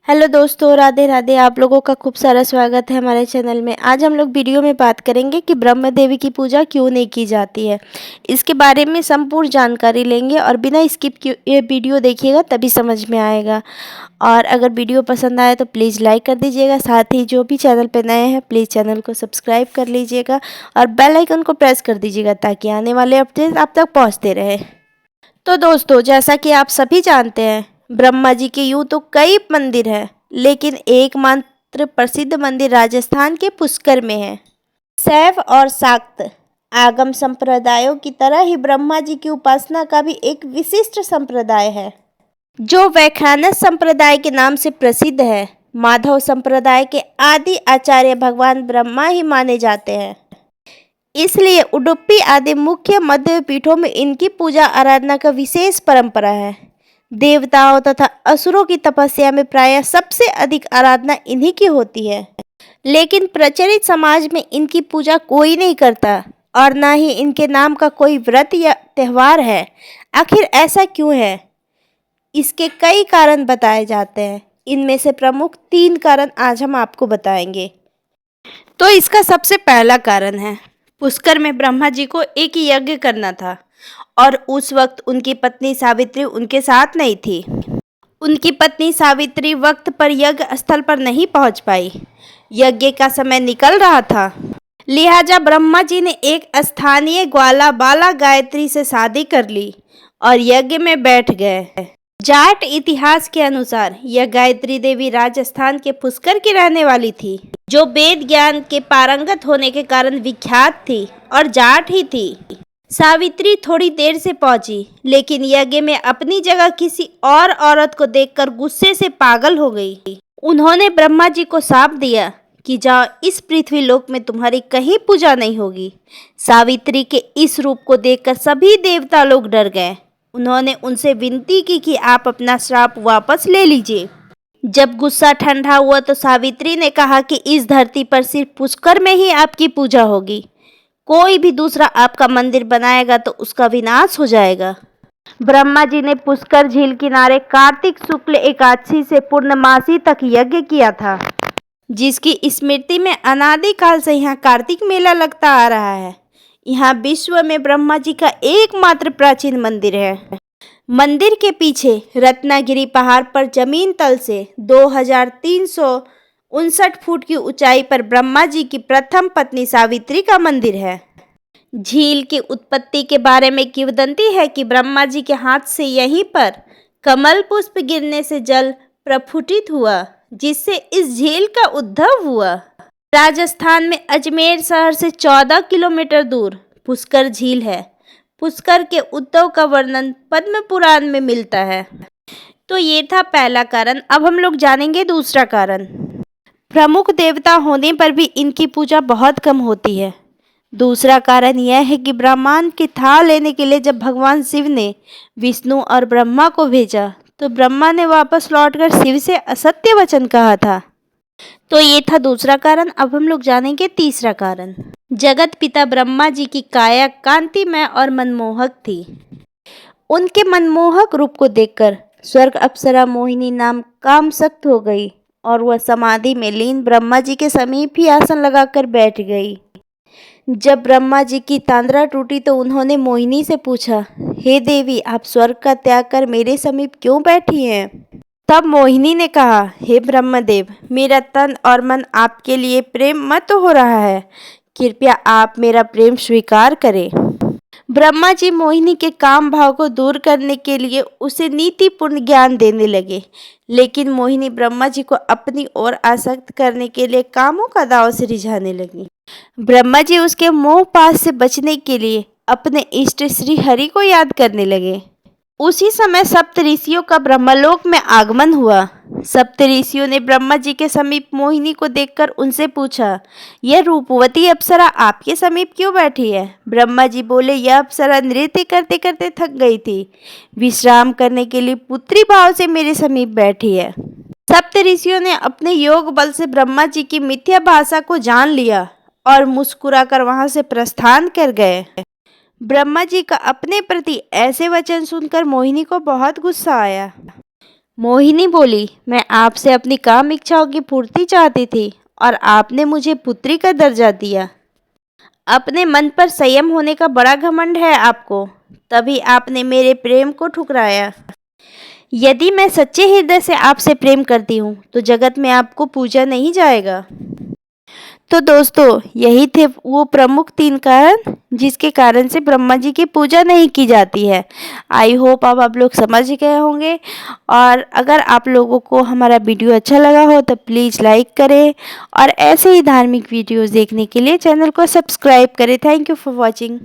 Hello दोस्तों, राधे राधे। आप लोगों का खूब सारा स्वागत है हमारे चैनल में। आज हम लोग वीडियो में बात करेंगे कि ब्रह्म देवी की पूजा क्यों नहीं की जाती है। इसके बारे में संपूर्ण जानकारी लेंगे और बिना स्किप किए ये वीडियो देखिएगा तभी समझ में आएगा। और अगर वीडियो पसंद आए तो प्लीज़ लाइक कर दीजिएगा। साथ ही जो भी चैनल पर नए हैं प्लीज़ चैनल को सब्सक्राइब कर लीजिएगा और बेल आइकन को प्रेस कर दीजिएगा ताकि आने वाले अपडेट आप तक पहुँचते रहे। तो दोस्तों, जैसा कि आप सभी जानते हैं, ब्रह्मा जी के यूं तो कई मंदिर हैं, लेकिन एकमात्र प्रसिद्ध मंदिर राजस्थान के पुष्कर में है। शैव और शाक्त आगम संप्रदायों की तरह ही ब्रह्मा जी की उपासना का भी एक विशिष्ट संप्रदाय है, जो वैखानस संप्रदाय के नाम से प्रसिद्ध है। माधव संप्रदाय के आदि आचार्य भगवान ब्रह्मा ही माने जाते हैं, इसलिए उडुपी आदि मुख्य मध्य पीठों में इनकी पूजा आराधना का विशेष परंपरा है। देवताओं तथा असुरों की तपस्या में प्रायः सबसे अधिक आराधना इन्हीं की होती है, लेकिन प्रचलित समाज में इनकी पूजा कोई नहीं करता और न ही इनके नाम का कोई व्रत या त्यौहार है। आखिर ऐसा क्यों है? इसके कई कारण बताए जाते हैं। इनमें से प्रमुख 3 कारण आज हम आपको बताएंगे। तो इसका सबसे पहला कारण है, पुष्कर में ब्रह्मा जी को एक यज्ञ करना था और उस वक्त उनकी पत्नी सावित्री उनके साथ नहीं थी। उनकी पत्नी सावित्री वक्त पर यज्ञ स्थल पर नहीं पहुंच पाई। यज्ञ का समय निकल रहा था, लिहाजा ब्रह्मा जी ने एक स्थानीय ग्वाला बाला गायत्री से शादी कर ली और यज्ञ में बैठ गए। जाट इतिहास के अनुसार यह गायत्री देवी राजस्थान के पुष्कर की रहने वाली थी, जो वेद ज्ञान के पारंगत होने के कारण विख्यात थी और जाट ही थी। सावित्री थोड़ी देर से पहुंची, लेकिन यज्ञ में अपनी जगह किसी और औरत को देखकर गुस्से से पागल हो गई। उन्होंने ब्रह्मा जी को शाप दिया कि जाओ, इस पृथ्वी लोक में तुम्हारी कहीं पूजा नहीं होगी। सावित्री के इस रूप को देखकर सभी देवता लोग डर गए। उन्होंने उनसे विनती की कि आप अपना श्राप वापस ले लीजिए। जब गुस्सा ठंडा हुआ तो सावित्री ने कहा कि इस धरती पर सिर्फ पुष्कर में ही आपकी पूजा होगी। कोई भी दूसरा आपका मंदिर बनाएगा तो उसका विनाश हो जाएगा। ब्रह्मा जी ने पुष्कर झील किनारे कार्तिक शुक्ल एकादशी से पूर्णमासी तक यज्ञ किया था, जिसकी स्मृति में अनादिकाल से यहाँ कार्तिक मेला लगता आ रहा है। यहाँ विश्व में ब्रह्मा जी का एकमात्र प्राचीन मंदिर है। मंदिर के पीछे रत्नागिरी पहाड़ पर जमीन तल से 2359 फुट की ऊंचाई पर ब्रह्मा जी की प्रथम पत्नी सावित्री का मंदिर है। झील की उत्पत्ति के बारे में किंवदंती है कि ब्रह्मा जी के हाथ से यहीं पर कमल पुष्प गिरने से जल प्रफुटित हुआ, जिससे इस झील का उद्भव हुआ। राजस्थान में अजमेर शहर से 14 किलोमीटर दूर पुष्कर झील है। पुष्कर के उद्भव का वर्णन पद्म पुराण में मिलता है। तो ये था पहला कारण। अब हम लोग जानेंगे दूसरा कारण। प्रमुख देवता होने पर भी इनकी पूजा बहुत कम होती है। दूसरा कारण यह है कि ब्रह्मांड की थाह लेने के लिए जब भगवान शिव ने विष्णु और ब्रह्मा को भेजा तो ब्रह्मा ने वापस लौटकर शिव से असत्य वचन कहा था। तो ये था दूसरा कारण। अब हम लोग जानेंगे तीसरा कारण। जगत पिता ब्रह्मा जी की काया कांतिमय और मनमोहक थी। उनके मनमोहक रूप को देखकर स्वर्ग अप्सरा मोहिनी नाम कामशक्त हो गई और वह समाधि में लीन ब्रह्मा जी के समीप ही आसन लगाकर बैठ गई। जब ब्रह्मा जी की तंद्रा टूटी तो उन्होंने मोहिनी से पूछा, हे देवी, आप स्वर्ग का त्याग कर मेरे समीप क्यों बैठी हैं? तब मोहिनी ने कहा, हे ब्रह्मदेव, मेरा तन और मन आपके लिए प्रेम मत हो रहा है। कृपया आप मेरा प्रेम स्वीकार करें। ब्रह्मा जी मोहिनी के काम भाव को दूर करने के लिए उसे नीतिपूर्ण ज्ञान देने लगे, लेकिन मोहिनी ब्रह्मा जी को अपनी ओर आसक्त करने के लिए कामों का दाव से रिझाने लगी। ब्रह्मा जी उसके मोह पाश से बचने के लिए अपने इष्ट श्री हरि को याद करने लगे। उसी समय सप्त ऋषियों का ब्रह्मलोक में आगमन हुआ। सप्त ऋषियों ने ब्रह्मा जी के समीप मोहिनी को देखकर उनसे पूछा, यह रूपवती अप्सरा आपके समीप क्यों बैठी है? ब्रह्मा जी बोले, यह अप्सरा नृत्य करते करते थक गई थी, विश्राम करने के लिए पुत्री भाव से मेरे समीप बैठी है। सप्त ऋषियों ने अपने योग बल से ब्रह्मा जी की मिथ्या भाषा को जान लिया और मुस्कुराकर वहां से प्रस्थान कर गए। ब्रह्मा जी का अपने प्रति ऐसे वचन सुनकर मोहिनी को बहुत गुस्सा आया। मोहिनी बोली, मैं आपसे अपनी काम इच्छाओं की पूर्ति चाहती थी और आपने मुझे पुत्री का दर्जा दिया। अपने मन पर संयम होने का बड़ा घमंड है आपको, तभी आपने मेरे प्रेम को ठुकराया। यदि मैं सच्चे हृदय से आपसे प्रेम करती हूँ तो जगत में आपको पूजा नहीं जाएगा। तो दोस्तों, यही थे वो प्रमुख 3 कारण जिसके कारण से ब्रह्मा जी की पूजा नहीं की जाती है। आई होप अब आप लोग समझ गए होंगे। और अगर आप लोगों को हमारा वीडियो अच्छा लगा हो तो प्लीज़ लाइक करें और ऐसे ही धार्मिक वीडियोज़ देखने के लिए चैनल को सब्सक्राइब करें। Thank you for watching.